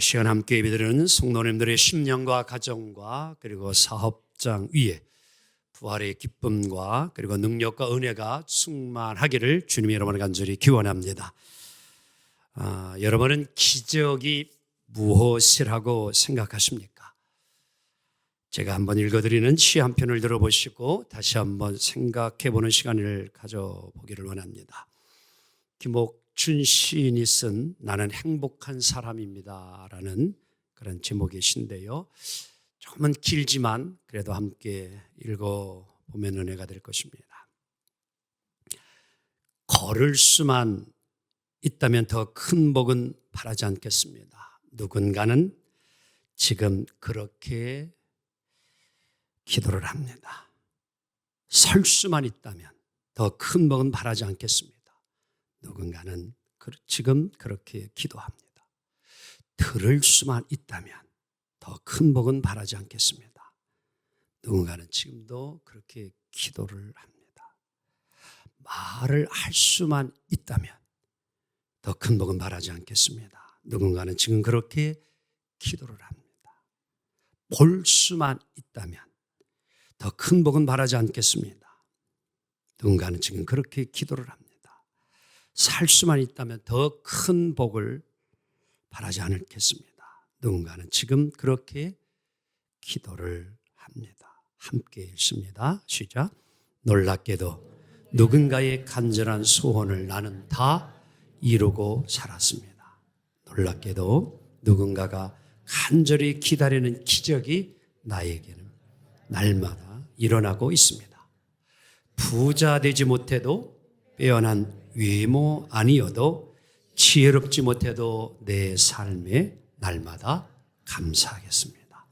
이 시간 함께 예배드리는 성도님들의 심령과 가정과 그리고 사업장 위에 부활의 기쁨과 그리고 능력과 은혜가 충만하기를 주님의 이름으로 간절히 기원합니다. 여러분은 기적이 무엇이라고 생각하십니까? 제가 한번 읽어드리는 시 한 편을 들어보시고 다시 한번 생각해보는 시간을 가져보기를 원합니다. 김옥춘 시인이 쓴 나는 행복한 사람입니다 라는 그런 제목의 시인데요, 조금은 길지만 그래도 함께 읽어보면 은혜가 될 것입니다. 걸을 수만 있다면 더 큰 복은 바라지 않겠습니다. 누군가는 지금 그렇게 기도를 합니다. 설 수만 있다면 더 큰 복은 바라지 않겠습니다. 누군가는 지금 그렇게 기도합니다. 들을 수만 있다면 더 큰 복은 바라지 않겠습니다. 누군가는 지금도 그렇게 기도를 합니다. 말을 할 수만 있다면 더 큰 복은 바라지 않겠습니다. 누군가는 지금 그렇게 기도를 합니다. 볼 수만 있다면 더 큰 복은 바라지 않겠습니다. 누군가는 지금 그렇게 기도를 합니다. 살 수만 있다면 더 큰 복을 바라지 않겠습니다. 누군가는 지금 그렇게 기도를 합니다. 함께 읽습니다. 시작. 놀랍게도 누군가의 간절한 소원을 나는 다 이루고 살았습니다. 놀랍게도 누군가가 간절히 기다리는 기적이 나에게는 날마다 일어나고 있습니다. 부자 되지 못해도 빼어난 외모 아니어도 지혜롭지 못해도 내 삶에 날마다 감사하겠습니다.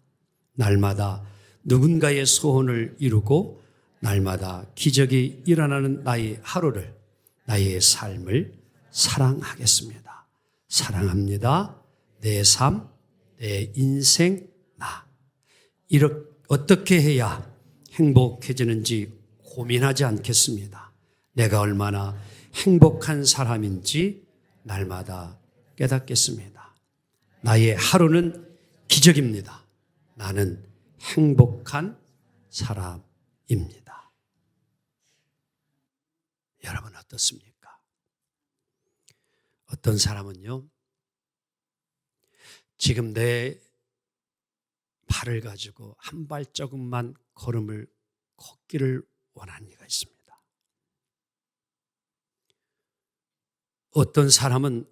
날마다 누군가의 소원을 이루고 날마다 기적이 일어나는 나의 하루를, 나의 삶을 사랑하겠습니다. 사랑합니다. 내 삶, 내 인생, 나. 어떻게 해야 행복해지는지 고민하지 않겠습니다. 내가 얼마나 행복한 사람인지 날마다 깨닫겠습니다. 나의 하루는 기적입니다. 나는 행복한 사람입니다. 여러분 어떻습니까? 어떤 사람은요, 지금 내 발을 가지고 한 발자국만 걸음을 걷기를 원하는 이가 있습니다. 어떤 사람은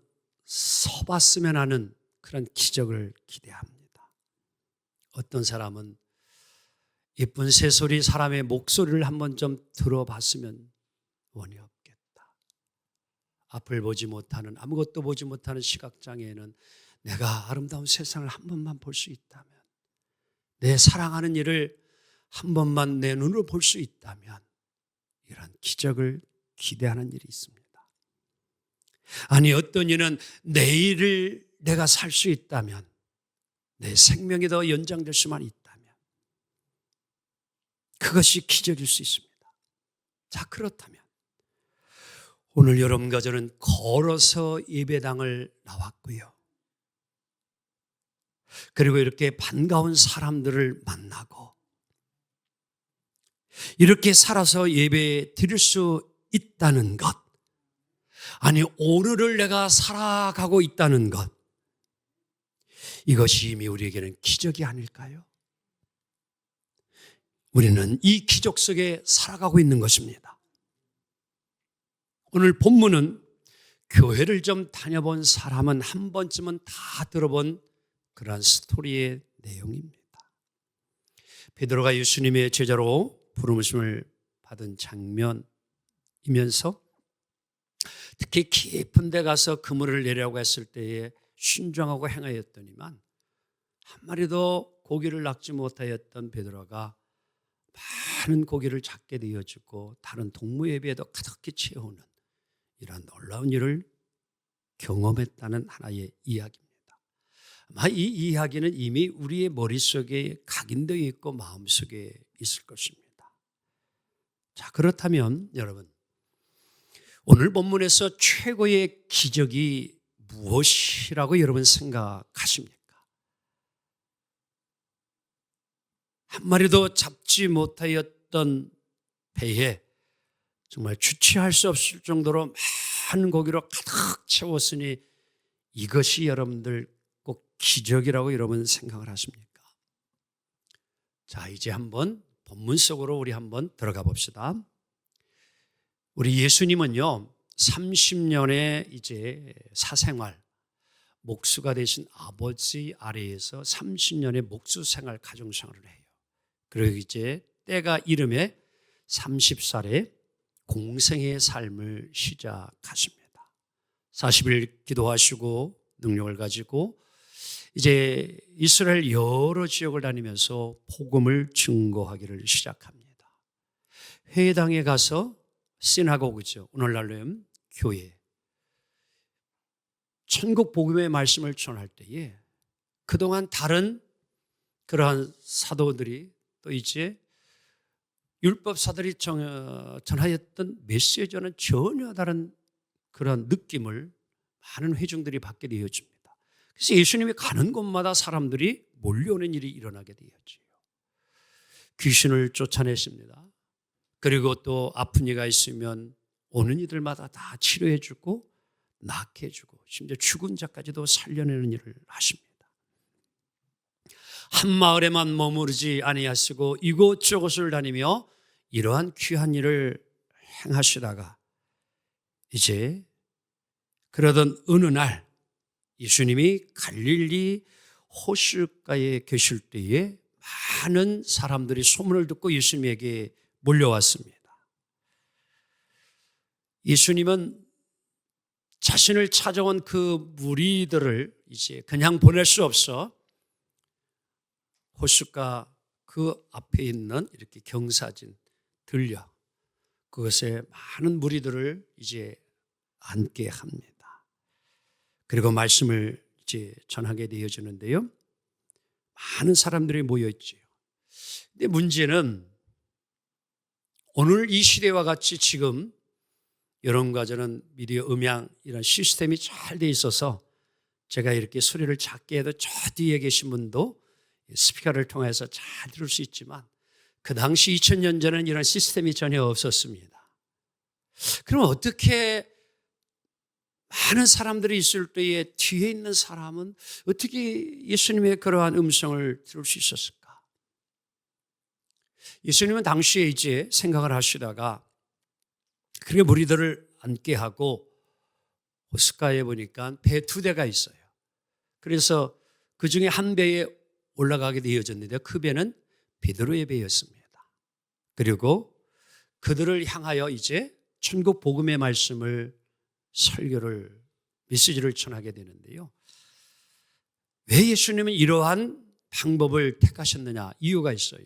서봤으면 하는 그런 기적을 기대합니다. 어떤 사람은 예쁜 새소리, 사람의 목소리를 한번 좀 들어봤으면 원이 없겠다. 앞을 보지 못하는, 아무것도 보지 못하는 시각장애인은 내가 아름다운 세상을 한 번만 볼 수 있다면, 내 사랑하는 일을 한 번만 내 눈으로 볼 수 있다면, 이런 기적을 기대하는 일이 있습니다. 아니, 어떤 이는 내일을 내가 살 수 있다면, 내 생명이 더 연장될 수만 있다면 그것이 기적일 수 있습니다. 자, 그렇다면 오늘 여러분과 저는 걸어서 예배당을 나왔고요, 그리고 이렇게 반가운 사람들을 만나고 이렇게 살아서 예배 드릴 수 있다는 것, 아니 오늘을 내가 살아가고 있다는 것, 이것이 이미 우리에게는 기적이 아닐까요? 우리는 이 기적 속에 살아가고 있는 것입니다. 오늘 본문은 교회를 좀 다녀본 사람은 한 번쯤은 다 들어본 그러한 스토리의 내용입니다. 베드로가 예수님의 제자로 부르심을 받은 장면이면서 특히 깊은 데 가서 그물을 내려고 했을 때에 순종하고 행하였더니만 한 마리도 고기를 낚지 못하였던 베드로가 많은 고기를 잡게 되어지고 다른 동무에 비해도 가득히 채우는 이러한 놀라운 일을 경험했다는 하나의 이야기입니다. 아마 이 이야기는 이미 우리의 머릿속에 각인되어 있고 마음속에 있을 것입니다. 자, 그렇다면 여러분, 오늘 본문에서 최고의 기적이 무엇이라고 여러분 생각하십니까? 한 마리도 잡지 못하였던 배에 정말 주체할 수 없을 정도로 많은 고기로 가득 채웠으니 이것이 여러분들 꼭 기적이라고 여러분 생각을 하십니까? 자, 이제 한번 본문 속으로 우리 한번 들어가 봅시다. 우리 예수님은요, 30년의 이제 사생활, 목수가 되신 아버지 아래에서 30년의 목수 생활, 가정 생활을 해요. 그리고 이제 때가 이름에 30살에 공생의 삶을 시작하십니다. 40일 기도하시고 능력을 가지고 이제 이스라엘 여러 지역을 다니면서 복음을 증거하기를 시작합니다. 회당에 가서 시나고그죠. 오늘날로는 교회. 천국 복음의 말씀을 전할 때에 그동안 다른 그러한 사도들이 또 이제 율법사들이 전하였던 메시지와는 전혀 다른 그런 느낌을 많은 회중들이 받게 되어집니다. 그래서 예수님이 가는 곳마다 사람들이 몰려오는 일이 일어나게 되었지요. 귀신을 쫓아내십니다. 그리고 또 아픈 이가 있으면 오는 이들마다 다 치료해 주고 낫게 해주고 심지어 죽은 자까지도 살려내는 일을 하십니다. 한 마을에만 머무르지 아니하시고 이곳저곳을 다니며 이러한 귀한 일을 행하시다가 이제 그러던 어느 날 예수님이 갈릴리 호숫가에 계실 때에 많은 사람들이 소문을 듣고 예수님에게 몰려왔습니다. 예수님은 자신을 찾아온 그 무리들을 이제 그냥 보낼 수 없어 호숫가 그 앞에 있는 이렇게 경사진 들려 그것에 많은 무리들을 이제 앉게 합니다. 그리고 말씀을 이제 전하게 되어지는데요. 많은 사람들이 모여 있지요. 근데 문제는 오늘 이 시대와 같이 지금 여러분과 저는 미디어 음향 이런 시스템이 잘 돼 있어서 제가 이렇게 소리를 작게 해도 저 뒤에 계신 분도 스피커를 통해서 잘 들을 수 있지만 그 당시 2000년 전에는 이런 시스템이 전혀 없었습니다. 그럼 어떻게 많은 사람들이 있을 때에 뒤에 있는 사람은 어떻게 예수님의 그러한 음성을 들을 수 있었을까? 예수님은 당시에 이제 생각을 하시다가 그렇게 무리들을 앉게 하고 호숫가에 보니까 배 2대가 있어요. 그래서 그 중에 한 배에 올라가게 되어졌는데 그 배는 베드로의 배였습니다. 그리고 그들을 향하여 이제 천국 복음의 말씀을 설교를 메시지를 전하게 되는데요. 왜 예수님은 이러한 방법을 택하셨느냐? 이유가 있어요.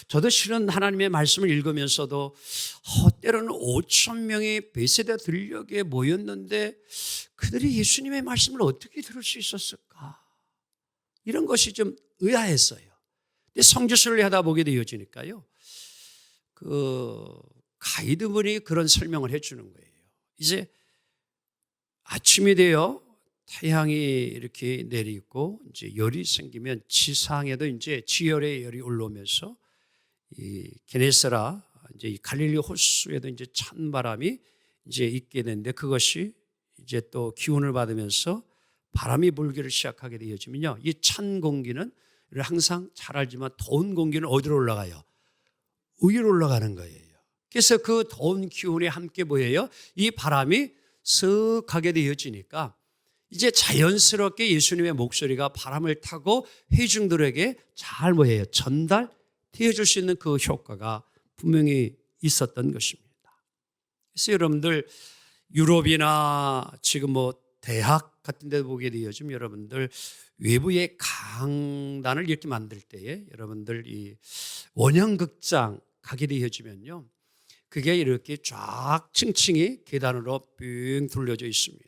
저도 실은 하나님의 말씀을 읽으면서도 때로는 5,000명이 베세다 들녘에 모였는데 그들이 예수님의 말씀을 어떻게 들을 수 있었을까? 이런 것이 좀 의아했어요. 근데 성지순례 하다 보게 되어지니까요. 그 가이드분이 그런 설명을 해주는 거예요. 이제 아침이 되어 태양이 이렇게 내리고 이제 열이 생기면 지상에도 이제 지열의 열이 올라오면서 이 게네사라 이제 이 갈릴리 호수에도 이제 찬 바람이 이제 있게 되는데 그것이 이제 또 기운을 받으면서 바람이 불기를 시작하게 되어지면요. 이 찬 공기는 항상 잘 알지만 더운 공기는 어디로 올라가요? 위로 올라가는 거예요. 그래서 그 더운 기운에 함께 보여요. 이 바람이 쓱 가게 되어지니까 이제 자연스럽게 예수님의 목소리가 바람을 타고 회중들에게 잘 뭐예요? 전달되어 줄 수 있는 그 효과가 분명히 있었던 것입니다. 그래서 여러분들 유럽이나 지금 뭐 대학 같은 데 보게 되어지면 여러분들 외부의 강단을 이렇게 만들 때에 여러분들 이 원형극장 가게 되어지면요. 그게 이렇게 쫙 층층이 계단으로 빙 둘러져 있습니다.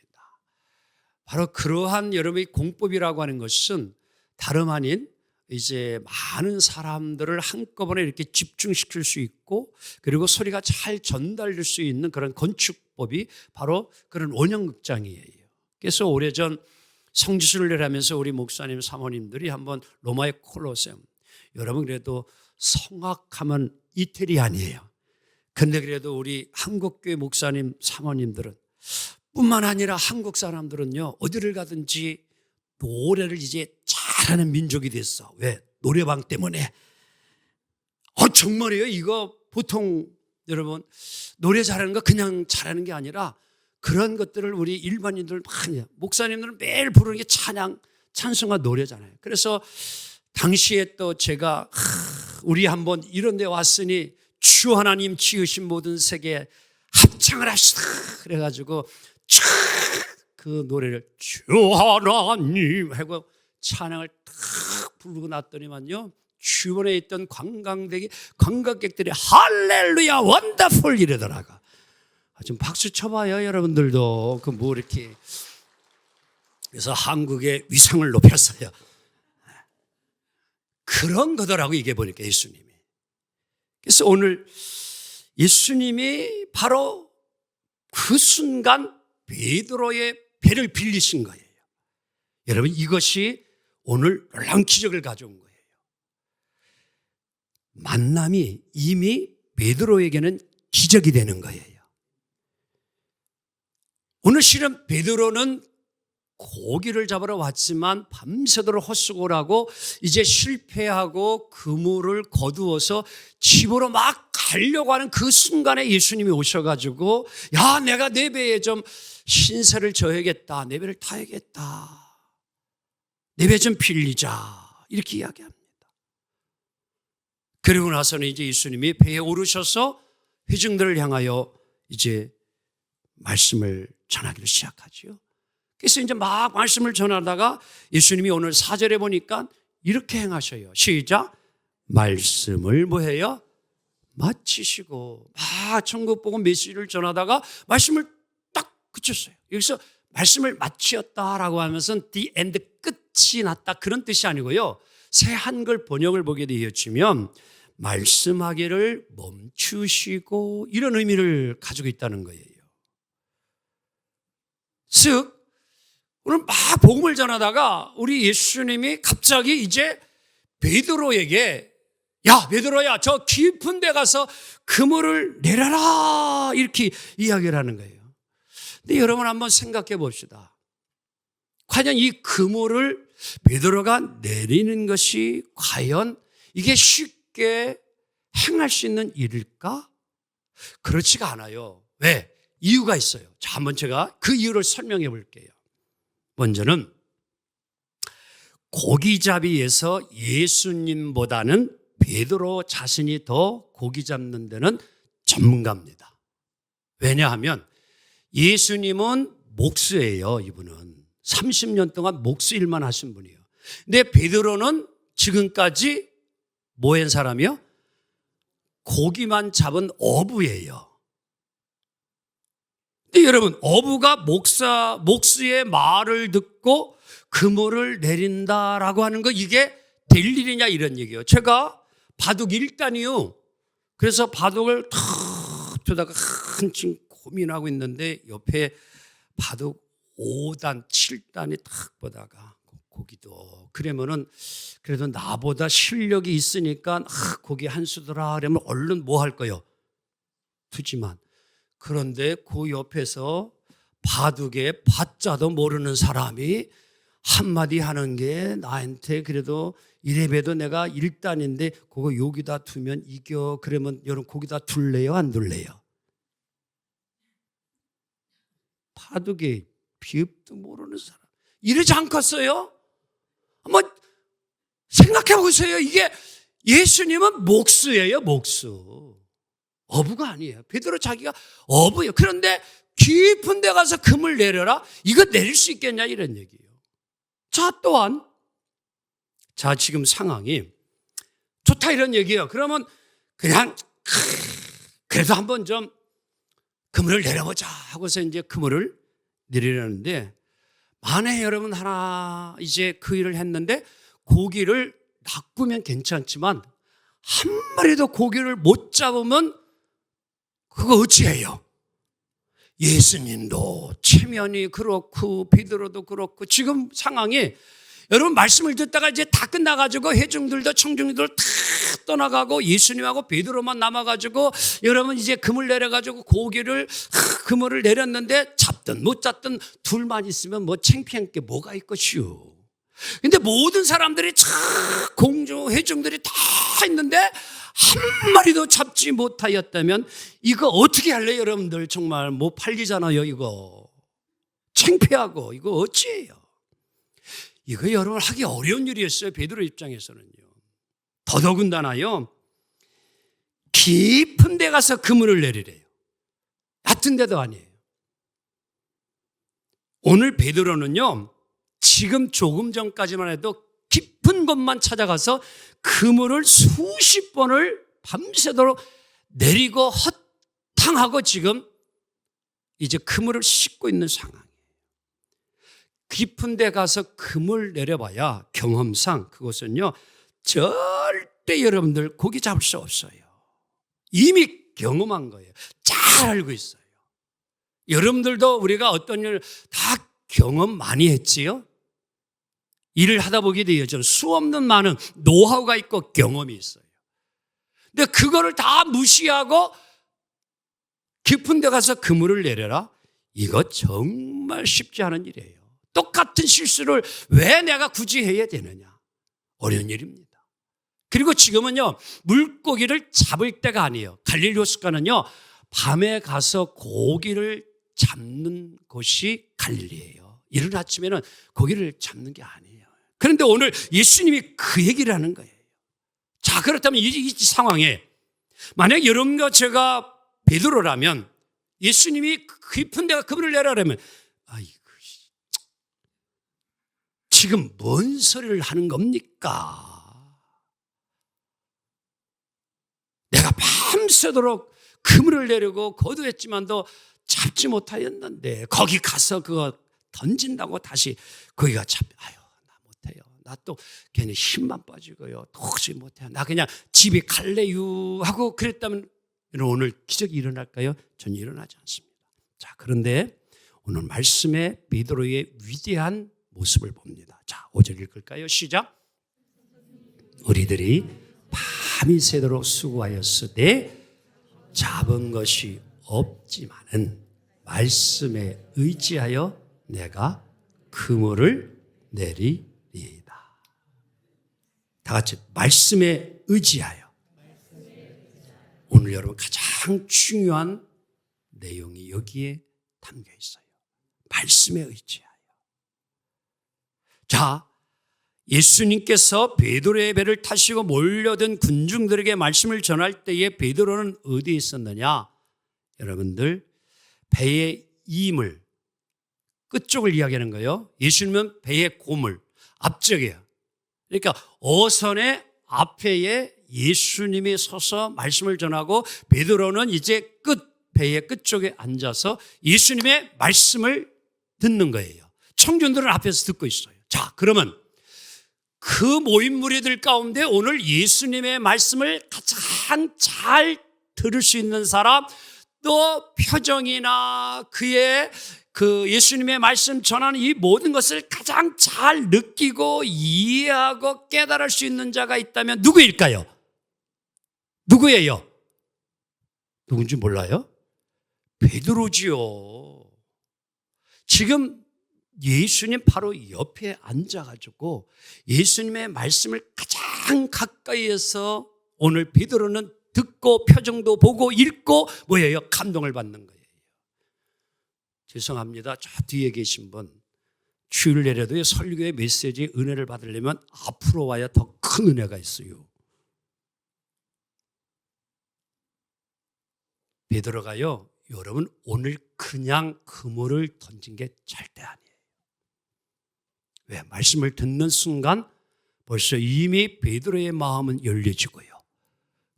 바로 그러한 여러분의 공법이라고 하는 것은 다름 아닌 이제 많은 사람들을 한꺼번에 이렇게 집중시킬 수 있고 그리고 소리가 잘 전달될 수 있는 그런 건축법이 바로 그런 원형극장이에요. 그래서 오래전 성지순례를 하면서 우리 목사님 사모님들이 한번 로마의 콜로세움 여러분 그래도 성악하면 이태리 아니에요. 근데 그래도 우리 한국교회 목사님, 사모님들은 뿐만 아니라 한국 사람들은요, 어디를 가든지 노래를 이제 잘하는 민족이 됐어. 왜? 노래방 때문에. 정말이에요. 이거 보통 여러분 노래 잘하는 거 그냥 잘하는 게 아니라 그런 것들을 우리 일반인들 많이, 목사님들은 매일 부르는 게 찬양, 찬송과 노래잖아요. 그래서 당시에 또 제가 우리 한번 이런 데 왔으니 주 하나님 지으신 모든 세계에 합창을 합시다. 그래가지고 그 노래를 주 하나님 하고 찬양을 탁 부르고 났더니만요, 주변에 있던 관광객들이 할렐루야 원더풀 이러더라고. 좀 박수 쳐봐요 여러분들도. 그 뭐 이렇게. 그래서 한국의 위상을 높였어요. 그런 거더라고 이게 보니까 예수님이. 그래서 오늘 예수님이 바로 그 순간 베드로의 배를 빌리신 거예요. 여러분 이것이 오늘 놀라운 기적을 가져온 거예요. 만남이 이미 베드로에게는 기적이 되는 거예요. 오늘 실은 베드로는 고기를 잡으러 왔지만 밤새도록 헛수고를 이제 실패하고 그물을 거두어서 집으로 막 가려고 하는 그 순간에 예수님이 오셔가지고, 야, 내가 내 배에 좀 신세를 져야겠다, 내 배를 타야겠다, 내 배 좀 빌리자, 이렇게 이야기합니다. 그리고 나서는 이제 예수님이 배에 오르셔서 회중들을 향하여 이제 말씀을 전하기를 시작하죠. 그래서 이제 막 말씀을 전하다가 예수님이 오늘 4절에 보니까 이렇게 행하셔요. 시작. 말씀을 뭐해요? 마치시고 막 천국 복음 메시지를 전하다가 말씀을 딱 그쳤어요. 여기서 말씀을 마치었다라고 하면서 the end, 끝이 났다, 그런 뜻이 아니고요. 새 한글 번역을 보게 되어지면 말씀하기를 멈추시고 이런 의미를 가지고 있다는 거예요. 즉 오늘 막 복음을 전하다가 우리 예수님이 갑자기 이제 베드로에게, 야 베드로야, 저 깊은 데 가서 그물을 내려라, 이렇게 이야기를 하는 거예요. 근데 여러분 한번 생각해 봅시다. 과연 이 그물을 베드로가 내리는 것이 과연 이게 쉽게 행할 수 있는 일일까? 그렇지가 않아요. 왜? 이유가 있어요. 자, 한번 제가 그 이유를 설명해 볼게요. 먼저는 고기잡이에서 예수님보다는 베드로 자신이 더 고기 잡는 데는 전문가입니다. 왜냐하면 예수님은 목수예요. 이분은 30년 동안 목수 일만 하신 분이에요. 근데 베드로는 지금까지 뭐 한 사람이요? 고기만 잡은 어부예요. 근데 여러분, 어부가 목수의 말을 듣고 그물을 내린다라고 하는 거, 이게 될 일이냐, 이런 얘기예요. 제가 바둑 1단이요. 그래서 바둑을 탁 두다가 한층 고민하고 있는데 옆에 바둑 5단, 7단이 탁 보다가 고기도, 그러면은 그래도 나보다 실력이 있으니까 고기 한 수더라 그러면 얼른 뭐 할 거요? 두지만. 그런데 그 옆에서 바둑에 바자도 모르는 사람이 한마디 하는 게 나한테 그래도 이래봬도 내가 1단인데 그거 여기다 두면 이겨. 그러면 여러분 거기다 둘래요, 안 둘래요? 바둑에 비읍도 모르는 사람 이러지 않겠어요? 한번 생각해 보세요. 이게 예수님은 목수예요, 목수. 어부가 아니에요. 베드로 자기가 어부예요. 그런데 깊은 데 가서 금을 내려라, 이거 내릴 수 있겠냐, 이런 얘기예요. 자, 또한 자, 지금 상황이 좋다 이런 얘기예요. 그러면 그냥 그래도 한번 좀 그물을 내려보자 하고서 이제 그물을 내리려는데, 만에 여러분 하나 이제 그 일을 했는데 고기를 낚으면 괜찮지만 한 마리도 고기를 못 잡으면 그거 어찌해요? 예수님도 체면이 그렇고 베드로도 그렇고 지금 상황이 여러분 말씀을 듣다가 이제 다 끝나가지고 회중들도 청중들도 다 떠나가고 예수님하고 베드로만 남아가지고 여러분 이제 금을 내려가지고 고기를 그물을 내렸는데 잡든 못 잡든 둘만 있으면 뭐 창피한 게 뭐가 있겠슈. 근데 모든 사람들이 공주 회중들이 다 있는데 한 마리도 잡지 못하였다면 이거 어떻게 할래요? 여러분들 정말 못 팔리잖아요. 이거 창피하고 이거 어찌해요? 이거 여러분 하기 어려운 일이었어요. 베드로 입장에서는요. 더더군다나요, 깊은 데 가서 그물을 내리래요. 얕은 데도 아니에요. 오늘 베드로는요, 지금 조금 전까지만 해도 깊은 곳만 찾아가서 그물을 수십 번을 밤새도록 내리고 허탕하고 지금 이제 그물을 씻고 있는 상황이에요. 깊은 데 가서 그물 내려봐야 경험상 그것은요, 절대 여러분들 고기 잡을 수 없어요. 이미 경험한 거예요. 잘 알고 있어요. 여러분들도 우리가 어떤 일을 다 경험 많이 했지요? 일을 하다 보게 되죠. 수없는 많은 노하우가 있고 경험이 있어요. 근데 그거를 다 무시하고 깊은 데 가서 그물을 내려라? 이거 정말 쉽지 않은 일이에요. 똑같은 실수를 왜 내가 굳이 해야 되느냐? 어려운 일입니다. 그리고 지금은요, 물고기를 잡을 때가 아니에요. 갈릴리 호숫가는요, 밤에 가서 고기를 잡는 곳이 갈릴리예요. 이른 아침에는 고기를 잡는 게 아니에요. 그런데 오늘 예수님이 그 얘기를 하는 거예요. 자, 그렇다면 이 상황에 만약 여러분과 제가 베드로라면 예수님이 깊은 데가 그물을 내라라면 지금 뭔 소리를 하는 겁니까? 내가 밤새도록 그물을 내려고 거두했지만도 잡지 못하였는데 거기 가서 그거 던진다고 다시 거기가 나 못해요. 나 또 괜히 힘만 빠지고요. 도저히 못해요. 나 그냥 집에 갈래요 하고 그랬다면 오늘 기적이 일어날까요? 전혀 일어나지 않습니다. 자, 그런데 오늘 말씀에 베드로의 위대한 모습을 봅니다. 자, 5절 읽을까요? 시작. 우리들이 밤이 새도록 수고하였으되 잡은 것이 없지만은 말씀에 의지하여 내가 그물을 내리리이다. 다 같이 말씀에 의지하여. 오늘 여러분 가장 중요한 내용이 여기에 담겨 있어요. 말씀에 의지하여. 자, 예수님께서 베드로의 배를 타시고 몰려든 군중들에게 말씀을 전할 때에 베드로는 어디에 있었느냐? 여러분들, 배의 이물, 끝쪽을 이야기하는 거예요. 예수님은 배의 고물, 앞쪽이에요. 그러니까 어선의 앞에에 예수님이 서서 말씀을 전하고 베드로는 이제 배의 끝쪽에 앉아서 예수님의 말씀을 듣는 거예요. 청중들은 앞에서 듣고 있어요. 자, 그러면 그 모인 무리들 가운데 오늘 예수님의 말씀을 가장 잘 들을 수 있는 사람, 또 표정이나 그의 예수님의 말씀 전하는 이 모든 것을 가장 잘 느끼고 이해하고 깨달을 수 있는 자가 있다면 누구일까요? 누구예요? 누군지 몰라요? 베드로지요. 지금 예수님 바로 옆에 앉아가지고 예수님의 말씀을 가장 가까이에서 오늘 베드로는 듣고 표정도 보고 읽고 뭐예요? 감동을 받는 거예요. 죄송합니다. 저 뒤에 계신 분, 주일 내려도 설교의 메시지 은혜를 받으려면 앞으로 와야 더 큰 은혜가 있어요. 베드로가요, 여러분 오늘 그냥 그물을 던진 게 절대 아니에요. 왜? 말씀을 듣는 순간 벌써 이미 베드로의 마음은 열려지고요.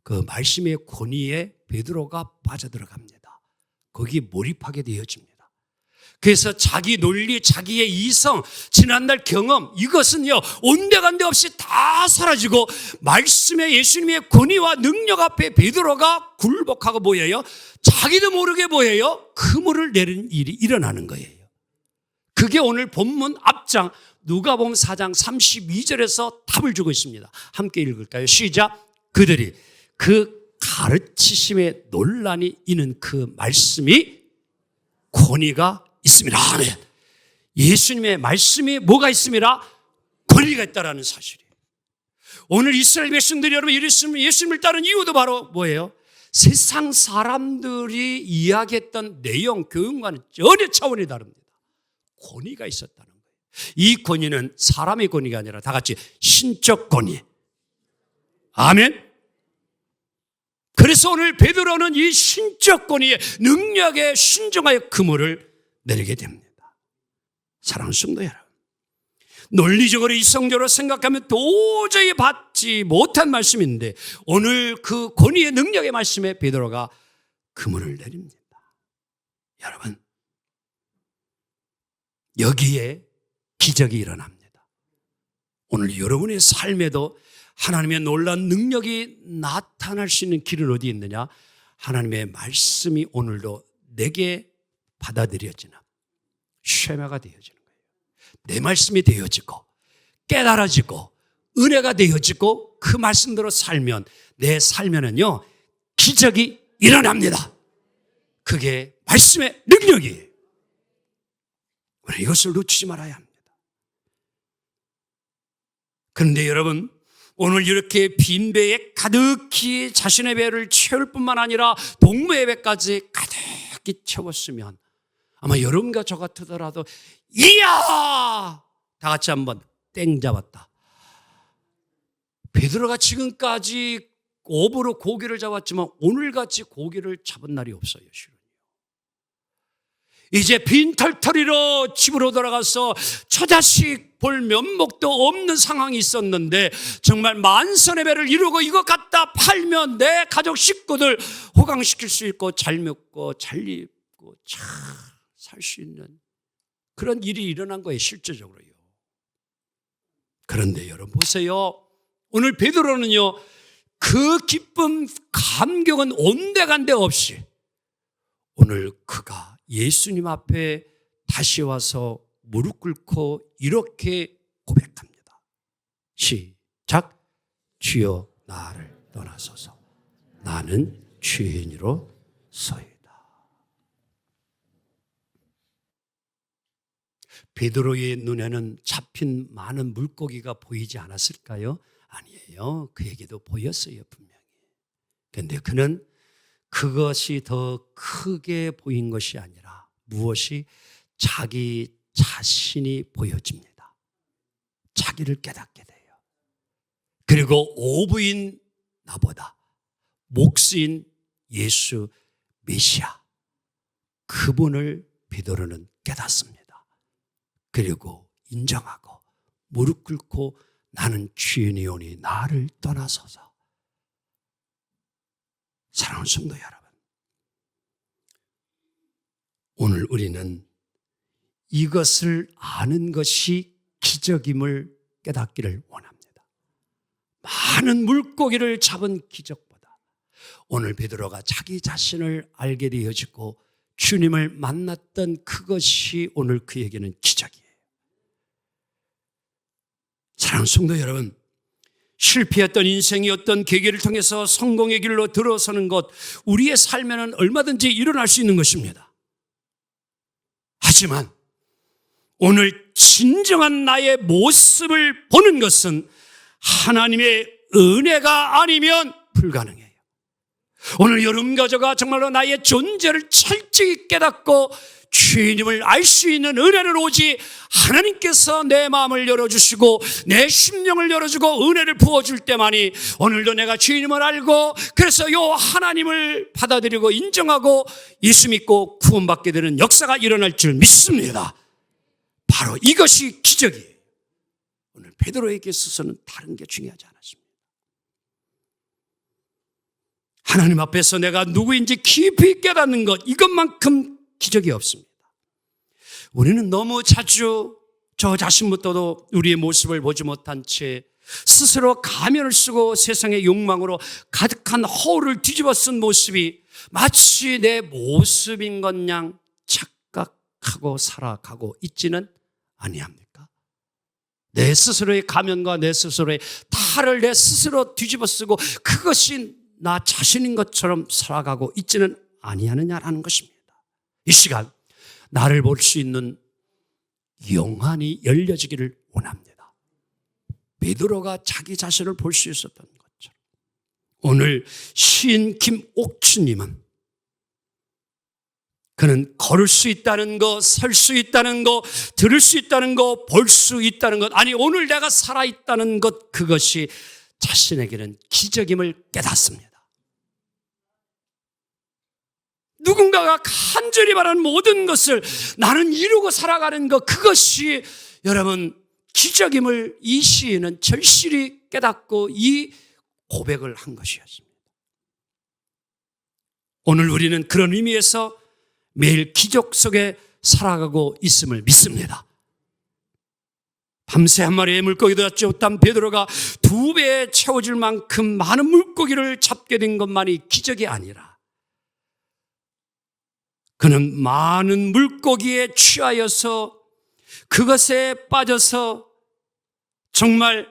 그 말씀의 권위에 베드로가 빠져들어갑니다. 거기에 몰입하게 되어집니다. 그래서 자기 논리, 자기의 이성, 지난날 경험, 이것은요, 온데간데 없이 다 사라지고 말씀의 예수님의 권위와 능력 앞에 베드로가 굴복하고 뭐예요? 자기도 모르게 뭐예요? 그물을 내리는 일이 일어나는 거예요. 그게 오늘 본문 앞장 누가복음 4장 32절에서 답을 주고 있습니다. 함께 읽을까요? 시작. 그들이 그 가르치심에 논란이 있는 그 말씀이 권위가 있습니다. 아멘. 예수님의 말씀이 뭐가 있습니다? 권위가 있다라는 사실이에요. 오늘 이스라엘 백성들이 여러분 예수님을 따른 이유도 바로 뭐예요? 세상 사람들이 이야기했던 내용, 교훈과는 전혀 차원이 다릅니다. 권위가 있었다는 거예요. 이 권위는 사람의 권위가 아니라 다 같이 신적 권위. 아멘. 그래서 오늘 베드로는 이 신적 권위의 능력에 순종하여 그물을 내리게 됩니다. 사랑하는 성도 여러분, 논리적으로 이성적으로 생각하면 도저히 받지 못한 말씀인데 오늘 그 권위의 능력의 말씀에 베드로가 그물을 내립니다. 여러분, 여기에 기적이 일어납니다. 오늘 여러분의 삶에도 하나님의 놀라운 능력이 나타날 수 있는 길은 어디 있느냐? 하나님의 말씀이 오늘도 내게 받아들여지는 쉐마가 되어지는 거예요. 내 말씀이 되어지고 깨달아지고 은혜가 되어지고 그 말씀대로 살면 내 삶에는요 기적이 일어납니다. 그게 말씀의 능력이에요. 우리 이것을 놓치지 말아야 합니다. 그런데 여러분, 오늘 이렇게 빈 배에 가득히 자신의 배를 채울 뿐만 아니라 동무의 배까지 가득히 채웠으면 아마 여러분과 저 같으더라도 이야! 다 같이 한번 땡 잡았다. 베드로가 지금까지 옵으로 고기를 잡았지만 오늘같이 고기를 잡은 날이 없어요. 실은. 이제 빈털터리로 집으로 돌아가서 처자식 볼 면목도 없는 상황이 있었는데 정말 만선의 배를 이루고 이거 갖다 팔면 내 가족 식구들 호강시킬 수 있고 잘 먹고 잘 입고 잘 살 수 있는 그런 일이 일어난 거예요. 실제적으로요. 그런데 여러분 보세요. 오늘 베드로는요 그 기쁨 감격은 온데간데 없이 오늘 그가 예수님 앞에 다시 와서 무릎 꿇고 이렇게 고백합니다. 시작. 주여 나를 떠나소서. 나는 죄인으로 서이다. 베드로의 눈에는 잡힌 많은 물고기가 보이지 않았을까요? 아니에요. 그에게도 보였어요, 분명히. 그런데 그는 그것이 더 크게 보인 것이 아니라 무엇이 자기 자신이 보여집니다. 자기를 깨닫게 돼요. 그리고 오부인 나보다 목수인 예수 메시아 그분을 베드로는 깨닫습니다. 그리고 인정하고 무릎 꿇고 나는 죄인이오니 나를 떠나소서. 사랑하는 성도 여러분, 오늘 우리는 이것을 아는 것이 기적임을 깨닫기를 원합니다. 많은 물고기를 잡은 기적보다 오늘 베드로가 자기 자신을 알게 되어지고 주님을 만났던 그것이 오늘 그에게는 기적이에요. 사랑하는 성도 여러분, 실패했던 인생이 어떤 계기를 통해서 성공의 길로 들어서는 것, 우리의 삶에는 얼마든지 일어날 수 있는 것입니다. 하지만 오늘 진정한 나의 모습을 보는 것은 하나님의 은혜가 아니면 불가능해요. 오늘 여러분과 저가 정말로 나의 존재를 철저히 깨닫고 주님을 알 수 있는 은혜를 오직 하나님께서 내 마음을 열어주시고 내 심령을 열어주고 은혜를 부어줄 때만이 오늘도 내가 주님을 알고 그래서 요 하나님을 받아들이고 인정하고 예수 믿고 구원받게 되는 역사가 일어날 줄 믿습니다. 바로 이것이 기적이에요. 오늘 베드로에게 있어서는 다른 게 중요하지 않았습니다. 하나님 앞에서 내가 누구인지 깊이 깨닫는 것, 이것만큼 기적이 없습니다. 우리는 너무 자주 저 자신부터도 우리의 모습을 보지 못한 채 스스로 가면을 쓰고 세상의 욕망으로 가득한 허울을 뒤집어 쓴 모습이 마치 내 모습인 것 양 착각하고 살아가고 있지는 아니합니까? 내 스스로의 가면과 내 스스로의 탈을 내 스스로 뒤집어 쓰고 그것이 나 자신인 것처럼 살아가고 있지는 아니하느냐라는 것입니다. 이 시간 나를 볼 수 있는 영안이 열려지기를 원합니다. 베드로가 자기 자신을 볼 수 있었던 것처럼 오늘 시인 김옥춘님은 그는 걸을 수 있다는 것, 설 수 있다는 것, 들을 수 있다는 것, 볼 수 있다는 것, 아니 오늘 내가 살아있다는 것, 그것이 자신에게는 기적임을 깨닫습니다. 누군가가 간절히 바라는 모든 것을 나는 이루고 살아가는 것, 그것이 여러분 기적임을 이 시인은 절실히 깨닫고 이 고백을 한 것이었습니다. 오늘 우리는 그런 의미에서 매일 기적 속에 살아가고 있음을 믿습니다. 밤새 한 마리의 물고기도 잡지 못한 베드로가 2배에 채워질 만큼 많은 물고기를 잡게 된 것만이 기적이 아니라 그는 많은 물고기에 취하여서 그것에 빠져서 정말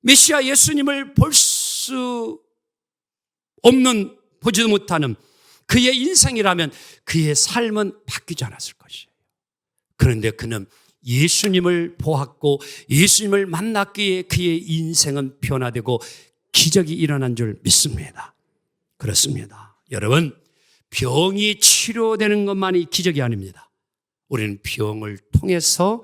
메시아 예수님을 볼 수 없는, 보지도 못하는 그의 인생이라면 그의 삶은 바뀌지 않았을 것이에요. 그런데 그는 예수님을 보았고 예수님을 만났기에 그의 인생은 변화되고 기적이 일어난 줄 믿습니다. 그렇습니다. 여러분, 병이 치료되는 것만이 기적이 아닙니다. 우리는 병을 통해서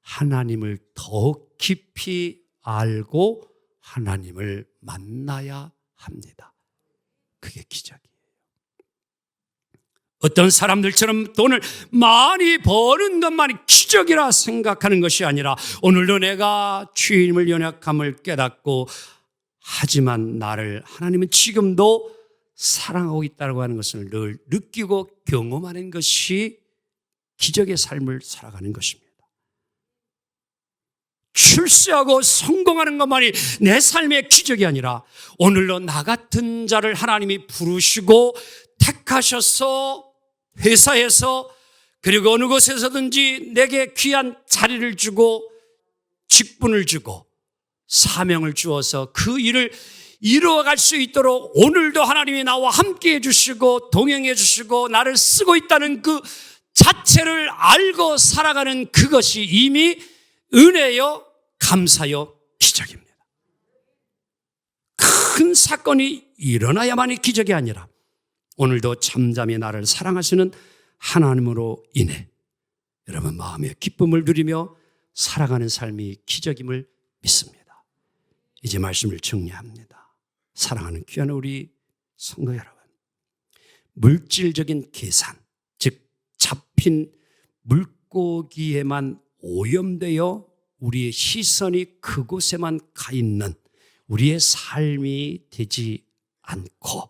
하나님을 더욱 깊이 알고 하나님을 만나야 합니다. 그게 기적이에요. 어떤 사람들처럼 돈을 많이 버는 것만이 기적이라 생각하는 것이 아니라 오늘도 내가 주님을 연약함을 깨닫고 하지만 나를 하나님은 지금도 사랑하고 있다고 하는 것을 늘 느끼고 경험하는 것이 기적의 삶을 살아가는 것입니다. 출세하고 성공하는 것만이 내 삶의 기적이 아니라 오늘도 나 같은 자를 하나님이 부르시고 택하셔서 회사에서 그리고 어느 곳에서든지 내게 귀한 자리를 주고 직분을 주고 사명을 주어서 그 일을 이루어갈 수 있도록 오늘도 하나님이 나와 함께 해주시고 동행해 주시고 나를 쓰고 있다는 그 자체를 알고 살아가는 그것이 이미 은혜요, 감사요, 기적입니다. 큰 사건이 일어나야만이 기적이 아니라 오늘도 잠잠히 나를 사랑하시는 하나님으로 인해 여러분 마음의 기쁨을 누리며 살아가는 삶이 기적임을 믿습니다. 이제 말씀을 정리합니다. 사랑하는 귀한 우리 성도 여러분, 물질적인 계산, 즉 잡힌 물고기에만 오염되어 우리의 시선이 그곳에만 가 있는 우리의 삶이 되지 않고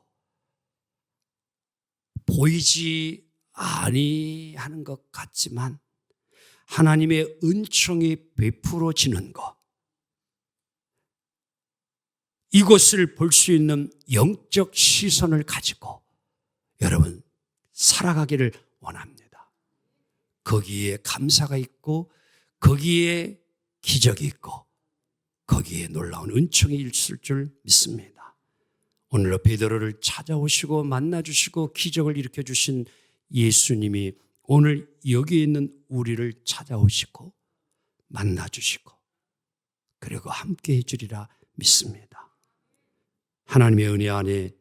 보이지 아니하는 것 같지만 하나님의 은총이 베풀어지는 것, 이것을 볼 수 있는 영적 시선을 가지고 여러분 살아가기를 원합니다. 거기에 감사가 있고 거기에 기적이 있고 거기에 놀라운 은총이 있을 줄 믿습니다. 오늘로 베드로를 찾아오시고 만나주시고 기적을 일으켜주신 예수님이 오늘 여기 있는 우리를 찾아오시고 만나주시고 그리고 함께 해주리라 믿습니다. 하나님의 은혜 안에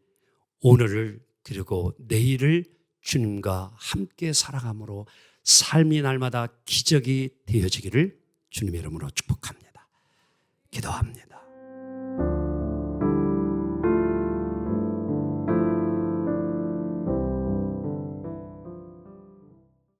오늘을 그리고 내일을 주님과 함께 살아감으로 삶이 날마다 기적이 되어지기를 주님의 이름으로 축복합니다. 기도합니다.